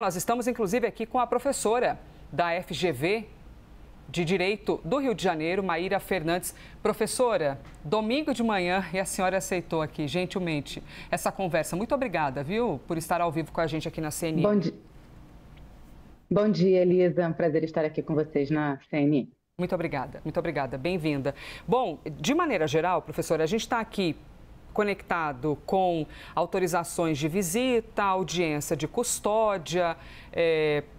Nós estamos, inclusive, aqui com a professora da FGV de Direito do Rio de Janeiro, Maíra Fernandes. Professora, domingo de manhã, e a senhora aceitou aqui, gentilmente, essa conversa. Muito obrigada, viu, por estar ao vivo com a gente aqui na CNN. Bom dia, Elisa. É um prazer estar aqui com vocês na CNN. Muito obrigada. Bem-vinda. Bom, de maneira geral, professora, a gente está aqui conectado com autorizações de visita, audiência de custódia,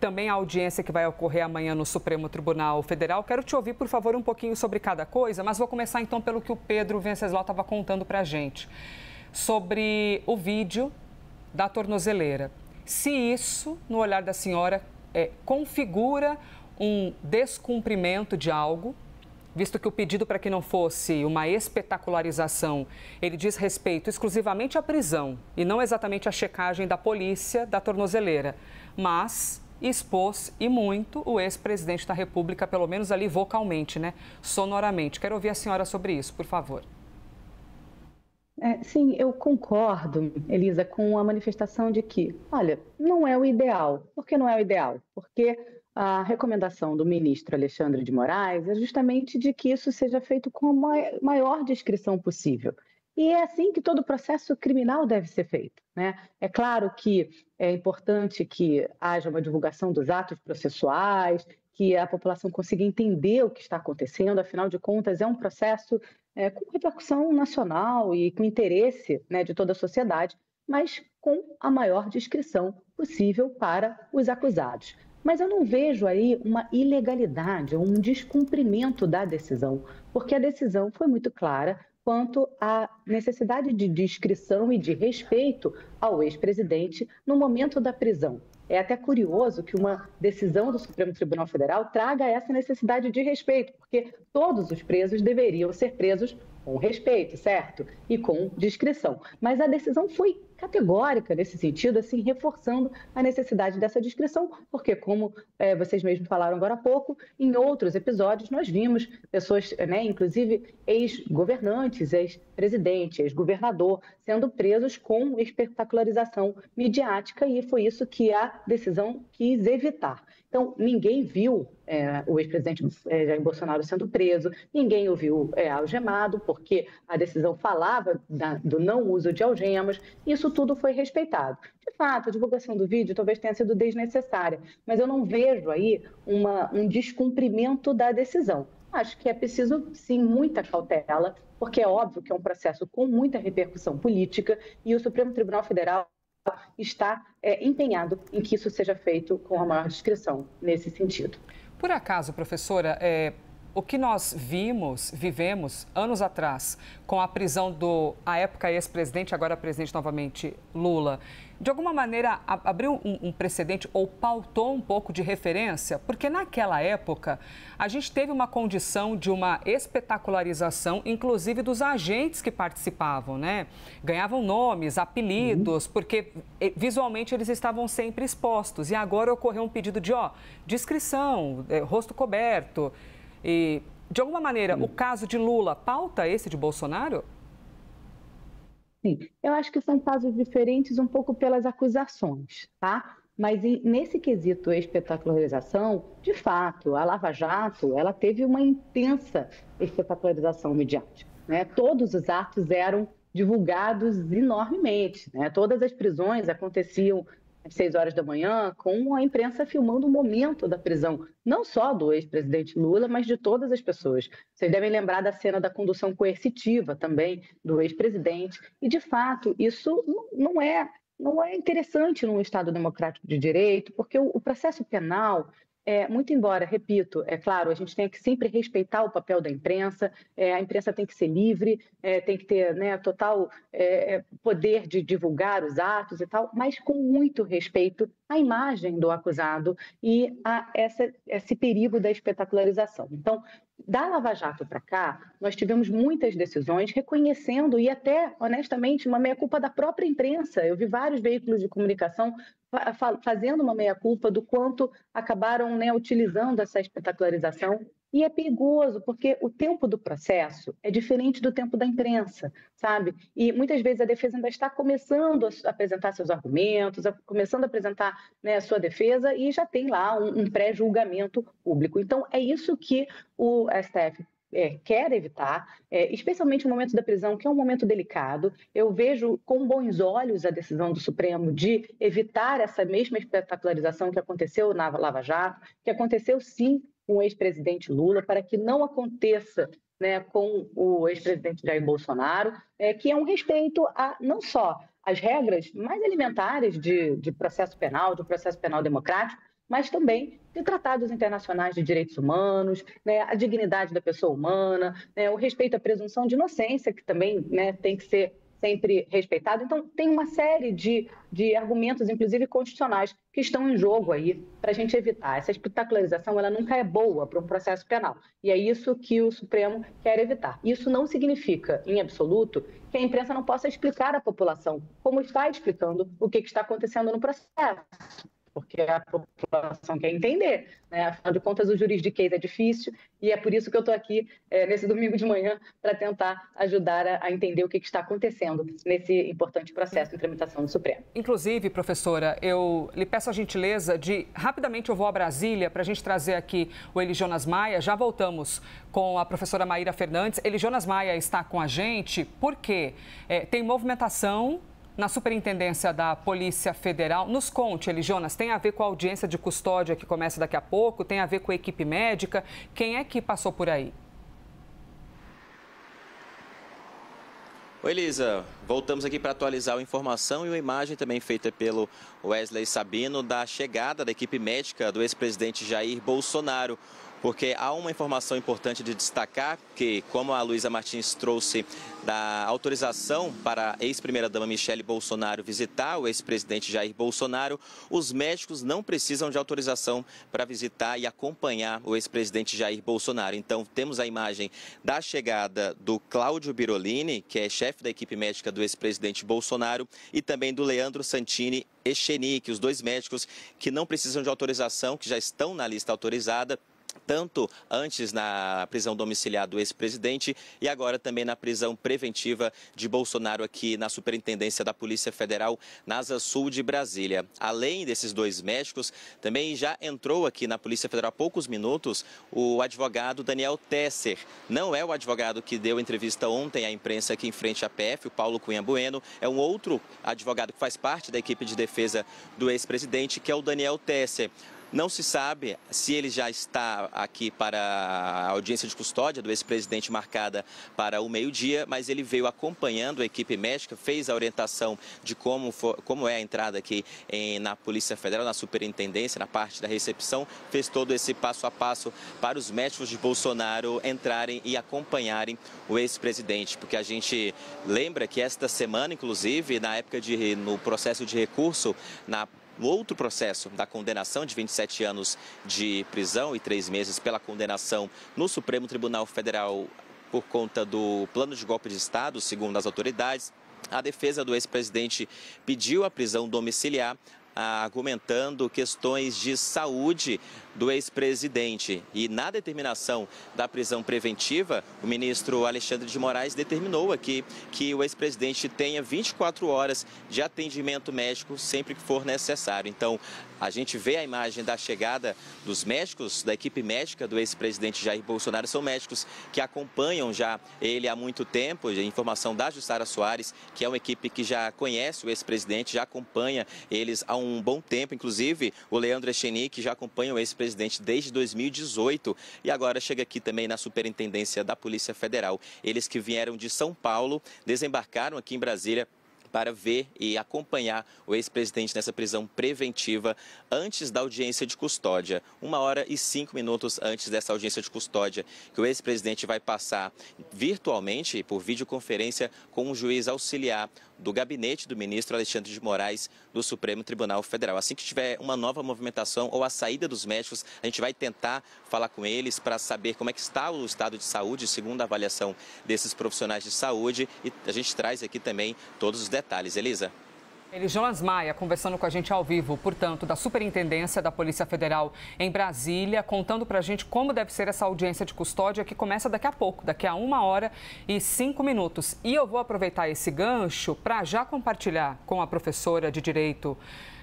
também a audiência que vai ocorrer amanhã no Supremo Tribunal Federal. Quero te ouvir, por favor, um pouquinho sobre cada coisa, mas vou começar então pelo que o Pedro Venceslau estava contando para a gente, sobre o vídeo da tornozeleira. Se isso, no olhar da senhora, configura um descumprimento de algo, visto que o pedido para que não fosse uma espetacularização, ele diz respeito exclusivamente à prisão e não exatamente à checagem da polícia da tornozeleira, mas expôs e muito o ex-presidente da República, pelo menos ali vocalmente, né, sonoramente. Quero ouvir a senhora sobre isso, por favor. Sim, eu concordo, Elisa, com a manifestação de que, olha, não é o ideal. Por que não é o ideal? Porque a recomendação do ministro Alexandre de Moraes é justamente de que isso seja feito com a maior discrição possível. E é assim que todo processo criminal deve ser feito, né? É claro que é importante que haja uma divulgação dos atos processuais, que a população consiga entender o que está acontecendo, afinal de contas, é um processo com repercussão nacional e com interesse, né, de toda a sociedade, mas com a maior discrição possível para os acusados. Mas eu não vejo aí uma ilegalidade ou um descumprimento da decisão, porque a decisão foi muito clara quanto à necessidade de discrição e de respeito ao ex-presidente no momento da prisão. É até curioso que uma decisão do Supremo Tribunal Federal traga essa necessidade de respeito, porque todos os presos deveriam ser presos com respeito, certo? E com discrição. Mas a decisão foi categórica nesse sentido, assim, reforçando a necessidade dessa discrição, porque, como vocês mesmos falaram agora há pouco, em outros episódios nós vimos pessoas, né, inclusive ex-governantes, ex-presidente, ex-governador, sendo presos com espetacularização midiática, e foi isso que a decisão quis evitar. Então, ninguém viu o ex-presidente Jair Bolsonaro sendo preso, ninguém o viu algemado, porque a decisão falava do não uso de algemas, e isso tudo foi respeitado. De fato, a divulgação do vídeo talvez tenha sido desnecessária, mas eu não vejo aí um descumprimento da decisão. Acho que é preciso, sim, muita cautela, porque é óbvio que é um processo com muita repercussão política e o Supremo Tribunal Federal está empenhado em que isso seja feito com a maior discrição nesse sentido. Por acaso, professora, o que nós vivemos anos atrás com a prisão à época ex-presidente, agora presidente novamente, Lula, de alguma maneira abriu um precedente ou pautou um pouco de referência? Porque naquela época a gente teve uma condição de uma espetacularização, inclusive dos agentes que participavam, né? Ganhavam nomes, apelidos, porque visualmente eles estavam sempre expostos. E agora ocorreu um pedido de discrição, rosto coberto. E, de alguma maneira, o caso de Lula pauta esse de Bolsonaro? Sim, eu acho que são casos diferentes um pouco pelas acusações, tá? Mas nesse quesito espetacularização, de fato, a Lava Jato, ela teve uma intensa espetacularização midiática, né? Todos os atos eram divulgados enormemente, né? Todas as prisões aconteciam às 6 horas da manhã, com a imprensa filmando o momento da prisão, não só do ex-presidente Lula, mas de todas as pessoas. Vocês devem lembrar da cena da condução coercitiva também do ex-presidente. E, de fato, isso não é interessante num Estado democrático de direito, porque o processo penal, muito embora, repito, é claro, a gente tem que sempre respeitar o papel da imprensa, a imprensa tem que ser livre, tem que ter, né, total poder de divulgar os atos e tal, mas com muito respeito à imagem do acusado e a esse perigo da espetacularização. Então, da Lava Jato para cá, nós tivemos muitas decisões reconhecendo e até, honestamente, uma meia-culpa da própria imprensa. Eu vi vários veículos de comunicação fazendo uma meia-culpa do quanto acabaram, né, utilizando essa espetacularização E é perigoso, porque o tempo do processo é diferente do tempo da imprensa, sabe? E muitas vezes a defesa ainda está começando a apresentar seus argumentos, começando a apresentar, né, a sua defesa e já tem lá um pré-julgamento público. Então, é isso que o STF quer evitar, especialmente no momento da prisão, que é um momento delicado. Eu vejo com bons olhos a decisão do Supremo de evitar essa mesma espetacularização que aconteceu na Lava Jato, que aconteceu sim com o ex-presidente Lula, para que não aconteça, né, com o ex-presidente Jair Bolsonaro, que é um respeito a não só as regras mais elementares de processo penal, do processo penal democrático, mas também de tratados internacionais de direitos humanos, né, a dignidade da pessoa humana, né, o respeito à presunção de inocência, que também, né, tem que ser sempre respeitado. Então, tem uma série de argumentos, inclusive constitucionais, que estão em jogo aí para a gente evitar. Essa espetacularização, ela nunca é boa para um processo penal. E é isso que o Supremo quer evitar. Isso não significa, em absoluto, que a imprensa não possa explicar à população como está explicando o que está acontecendo no processo, porque a população quer entender, né? Afinal de contas, o juridiquês é difícil e é por isso que eu estou aqui nesse domingo de manhã para tentar ajudar a entender o que está acontecendo nesse importante processo de tramitação do Supremo. Inclusive, professora, eu lhe peço a gentileza de, rapidamente eu vou a Brasília para a gente trazer aqui o Eli Jonas Maia. Já voltamos com a professora Maíra Fernandes. Eli Jonas Maia está com a gente porque tem movimentação na Superintendência da Polícia Federal. Nos conte, Eli Jonas, tem a ver com a audiência de custódia que começa daqui a pouco? Tem a ver com a equipe médica? Quem é que passou por aí? Oi, Elisa. Voltamos aqui para atualizar a informação e uma imagem também feita pelo Wesley Sabino da chegada da equipe médica do ex-presidente Jair Bolsonaro. Porque há uma informação importante de destacar que, como a Luísa Martins trouxe da autorização para a ex-primeira-dama Michele Bolsonaro visitar o ex-presidente Jair Bolsonaro, os médicos não precisam de autorização para visitar e acompanhar o ex-presidente Jair Bolsonaro. Então, temos a imagem da chegada do Cláudio Birolini, que é chefe da equipe médica do ex-presidente Bolsonaro, e também do Leandro Santini Echenique, os dois médicos que não precisam de autorização, que já estão na lista autorizada, tanto antes na prisão domiciliar do ex-presidente e agora também na prisão preventiva de Bolsonaro aqui na Superintendência da Polícia Federal, na Asa Sul de Brasília. Além desses dois médicos, também já entrou aqui na Polícia Federal há poucos minutos o advogado Daniel Tesser. Não é o advogado que deu entrevista ontem à imprensa aqui em frente à PF, o Paulo Cunha Bueno, é um outro advogado que faz parte da equipe de defesa do ex-presidente, que é o Daniel Tesser. Não se sabe se ele já está aqui para a audiência de custódia do ex-presidente marcada para o meio-dia, mas ele veio acompanhando a equipe médica, fez a orientação de como é a entrada aqui na Polícia Federal, na Superintendência, na parte da recepção, fez todo esse passo a passo para os médicos de Bolsonaro entrarem e acompanharem o ex-presidente, porque a gente lembra que esta semana, inclusive, no processo de recurso, no outro processo da condenação de 27 anos de prisão e 3 meses pela condenação no Supremo Tribunal Federal por conta do plano de golpe de Estado, segundo as autoridades, a defesa do ex-presidente pediu a prisão domiciliar, argumentando questões de saúde do ex-presidente. E na determinação da prisão preventiva, o ministro Alexandre de Moraes determinou aqui que o ex-presidente tenha 24 horas de atendimento médico sempre que for necessário. Então, a gente vê a imagem da chegada dos médicos, da equipe médica do ex-presidente Jair Bolsonaro. São médicos que acompanham já ele há muito tempo. A informação da Jussara Soares, que é uma equipe que já conhece o ex-presidente, já acompanha eles há um bom tempo. Inclusive, o Leandro Echenique já acompanha o ex-presidente desde 2018 e agora chega aqui também na Superintendência da Polícia Federal. Eles que vieram de São Paulo, desembarcaram aqui em Brasília para ver e acompanhar o ex-presidente nessa prisão preventiva antes da audiência de custódia. 1h05 antes dessa audiência de custódia, que o ex-presidente vai passar virtualmente, por videoconferência, com um juiz auxiliar do gabinete do ministro Alexandre de Moraes do Supremo Tribunal Federal. Assim que tiver uma nova movimentação ou a saída dos médicos, a gente vai tentar falar com eles para saber como é que está o estado de saúde, segundo a avaliação desses profissionais de saúde, e a gente traz aqui também todos os detalhes. Elisa? Jonas Maia conversando com a gente ao vivo, portanto, da Superintendência da Polícia Federal em Brasília, contando para a gente como deve ser essa audiência de custódia que começa daqui a pouco, daqui a 1h05. E eu vou aproveitar esse gancho para já compartilhar com a professora de Direito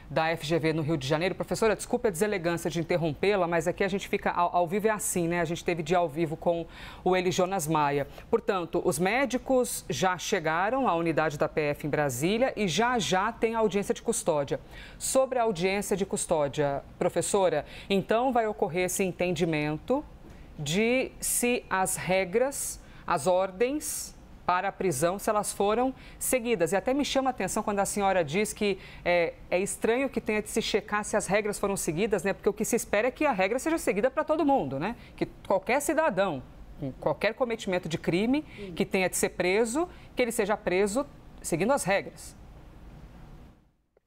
da FGV no Rio de Janeiro. Professora, desculpe a deselegância de interrompê-la, mas aqui a gente fica ao vivo é assim, né? A gente teve dia ao vivo com o Jonas Maia. Portanto, os médicos já chegaram à unidade da PF em Brasília e já tem audiência de custódia. Sobre a audiência de custódia, professora, então vai ocorrer esse entendimento de se as regras, as ordens para a prisão, se elas foram seguidas. E até me chama a atenção quando a senhora diz que é estranho que tenha de se checar se as regras foram seguidas, né? Porque o que se espera é que a regra seja seguida para todo mundo, né? Que qualquer cidadão, com qualquer cometimento de crime, que tenha de ser preso, que ele seja preso seguindo as regras.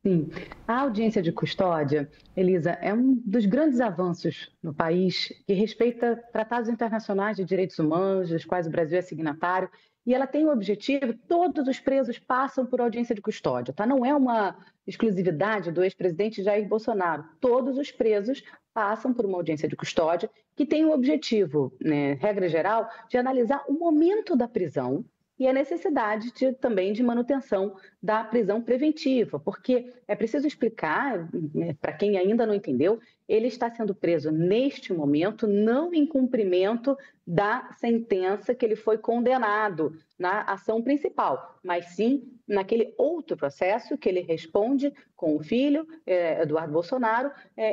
Sim, a audiência de custódia, Elisa, é um dos grandes avanços no país que respeita tratados internacionais de direitos humanos, dos quais o Brasil é signatário, e ela tem o objetivo, todos os presos passam por audiência de custódia, tá? Não é uma exclusividade do ex-presidente Jair Bolsonaro, todos os presos passam por uma audiência de custódia que tem o objetivo, né, regra geral, de analisar o momento da prisão e a necessidade também de manutenção da prisão preventiva, porque é preciso explicar, né, para quem ainda não entendeu, ele está sendo preso neste momento, não em cumprimento da sentença que ele foi condenado na ação principal, mas sim naquele outro processo que ele responde com o filho, Eduardo Bolsonaro,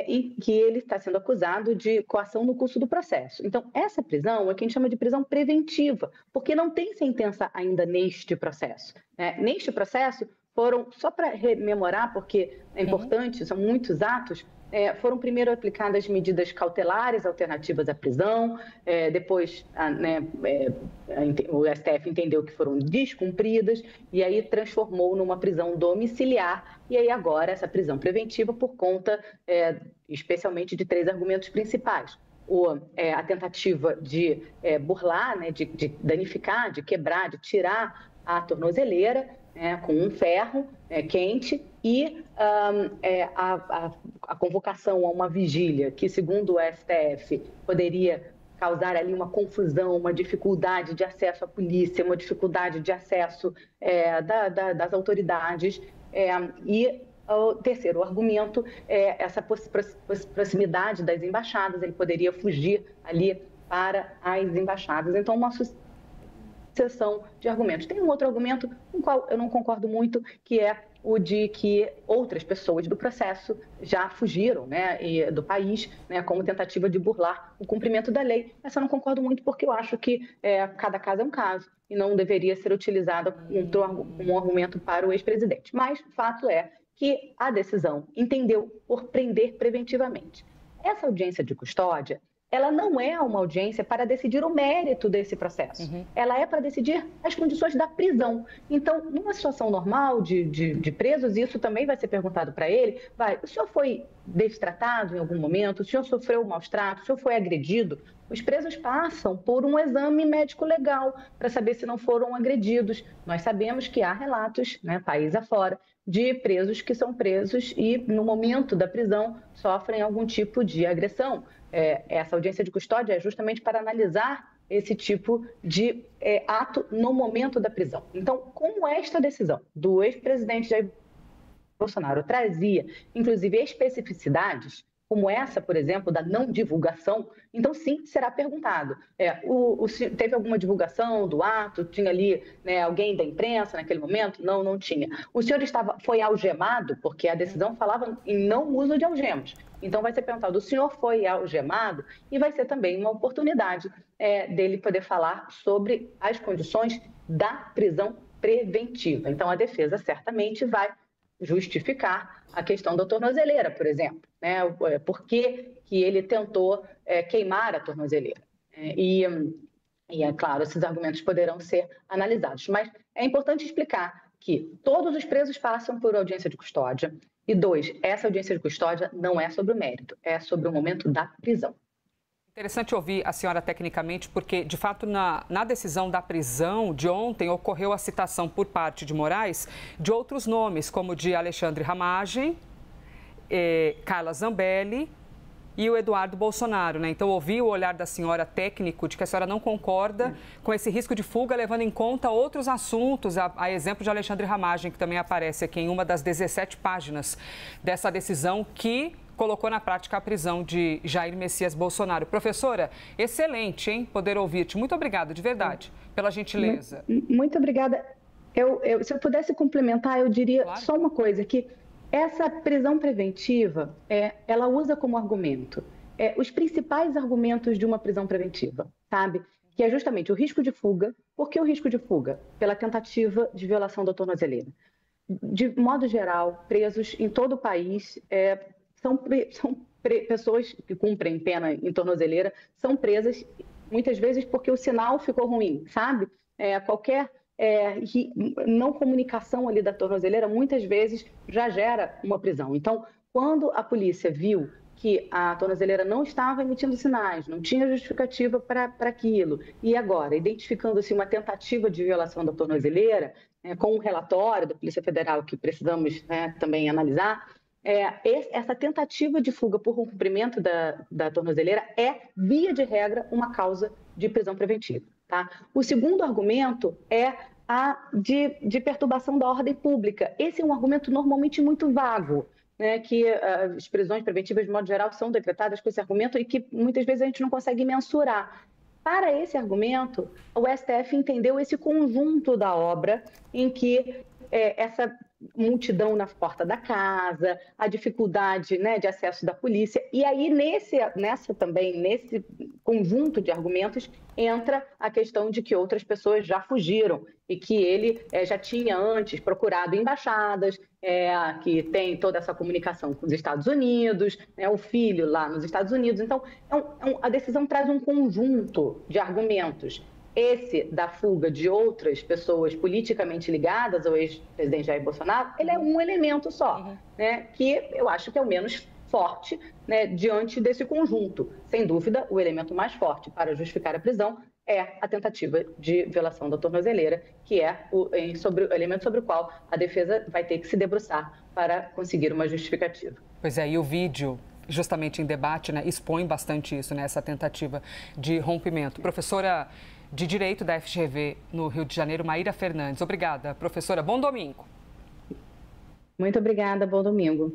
e que ele está sendo acusado de coação no curso do processo. Então, essa prisão é que a gente chama de prisão preventiva, porque não tem sentença ainda neste processo. Neste processo, só para rememorar, porque é importante, são muitos atos, foram primeiro aplicadas medidas cautelares alternativas à prisão, depois o STF entendeu que foram descumpridas e aí transformou numa prisão domiciliar e aí agora essa prisão preventiva por conta especialmente de 3 argumentos principais. A tentativa de burlar, né, de danificar, de quebrar, de tirar a tornozeleira, com um ferro quente e a convocação a uma vigília que, segundo o STF, poderia causar ali uma confusão, uma dificuldade de acesso à polícia, uma dificuldade de acesso das autoridades. E o terceiro argumento é essa proximidade das embaixadas, ele poderia fugir ali para as embaixadas. Então, uma sucessão de argumentos. Tem um outro argumento com o qual eu não concordo muito, que é o de que outras pessoas do processo já fugiram, né, do país, né, como tentativa de burlar o cumprimento da lei. Essa eu não concordo muito porque eu acho que cada caso é um caso e não deveria ser utilizada como argumento para o ex-presidente. Mas o fato é que a decisão entendeu por prender preventivamente. Essa audiência de custódia, ela não é uma audiência para decidir o mérito desse processo. Ela é para decidir as condições da prisão. Então, numa situação normal de presos, isso também vai ser perguntado para ele, o senhor foi destratado em algum momento? O senhor sofreu maus tratos? O senhor foi agredido? Os presos passam por um exame médico legal para saber se não foram agredidos. Nós sabemos que há relatos, né, país afora, de presos que são presos e, no momento da prisão, sofrem algum tipo de agressão. Essa audiência de custódia é justamente para analisar esse tipo de ato no momento da prisão. Então, como esta decisão do ex-presidente Jair Bolsonaro trazia, inclusive, especificidades, como essa, por exemplo, da não divulgação, então sim, será perguntado. Teve alguma divulgação do ato? Tinha ali, né, alguém da imprensa naquele momento? Não, não tinha. O senhor foi algemado, porque a decisão falava em não uso de algemas. Então vai ser perguntado, o senhor foi algemado? E vai ser também uma oportunidade dele poder falar sobre as condições da prisão preventiva. Então a defesa certamente vai justificar a questão da tornozeleira, por exemplo, né? Por que ele tentou queimar a tornozeleira. E é claro, esses argumentos poderão ser analisados. Mas é importante explicar que todos os presos passam por audiência de custódia. E 2, essa audiência de custódia não é sobre o mérito, é sobre o momento da prisão. Interessante ouvir a senhora tecnicamente, porque, de fato, na decisão da prisão de ontem, ocorreu a citação por parte de Moraes de outros nomes, como de Alexandre Ramagem, Carla Zambelli e o Eduardo Bolsonaro, né? Então, ouvi o olhar da senhora técnico de que a senhora não concorda com esse risco de fuga, levando em conta outros assuntos, a exemplo de Alexandre Ramagem, que também aparece aqui em uma das 17 páginas dessa decisão que colocou na prática a prisão de Jair Messias Bolsonaro. Professora, excelente, hein? Poder ouvir-te. Muito obrigada, de verdade, pela gentileza. Muito obrigada. Se eu pudesse complementar, eu diria só uma coisa, que essa prisão preventiva, ela usa como argumento os principais argumentos de uma prisão preventiva, sabe? Que é justamente o risco de fuga. Por que o risco de fuga? Pela tentativa de violação da tornozeleira. De modo geral, presos em todo o país são pessoas que cumprem pena em tornozeleira, são presas muitas vezes porque o sinal ficou ruim, sabe? Qualquer não comunicação ali da tornozeleira muitas vezes já gera uma prisão. Então, quando a polícia viu que a tornozeleira não estava emitindo sinais, não tinha justificativa para aquilo, e agora, identificando-se uma tentativa de violação da tornozeleira, com um relatório da Polícia Federal que precisamos também analisar, essa tentativa de fuga por cumprimento da tornozeleira é, via de regra, uma causa de prisão preventiva. Tá? O segundo argumento é a de perturbação da ordem pública. Esse é um argumento normalmente muito vago, né, que as prisões preventivas, de modo geral, são decretadas com esse argumento e que muitas vezes a gente não consegue mensurar. Para esse argumento, o STF entendeu esse conjunto da obra em que essa multidão na porta da casa, a dificuldade, né, de acesso da polícia. E aí, nesse conjunto de argumentos, entra a questão de que outras pessoas já fugiram e que ele já tinha antes procurado embaixadas, que tem toda essa comunicação com os Estados Unidos, o filho lá nos Estados Unidos. Então, a decisão traz um conjunto de argumentos. Esse da fuga de outras pessoas politicamente ligadas ao ex-presidente Jair Bolsonaro, ele é um elemento só, né, que eu acho que é o menos forte, né, diante desse conjunto. Sem dúvida, o elemento mais forte para justificar a prisão é a tentativa de violação da tornozeleira, que é o elemento sobre o qual a defesa vai ter que se debruçar para conseguir uma justificativa. Pois é, e o vídeo, justamente em debate, né, expõe bastante isso, né, essa tentativa de rompimento. Professora de Direito da FGV no Rio de Janeiro, Maíra Fernandes. Obrigada, professora. Bom domingo. Muito obrigada, bom domingo.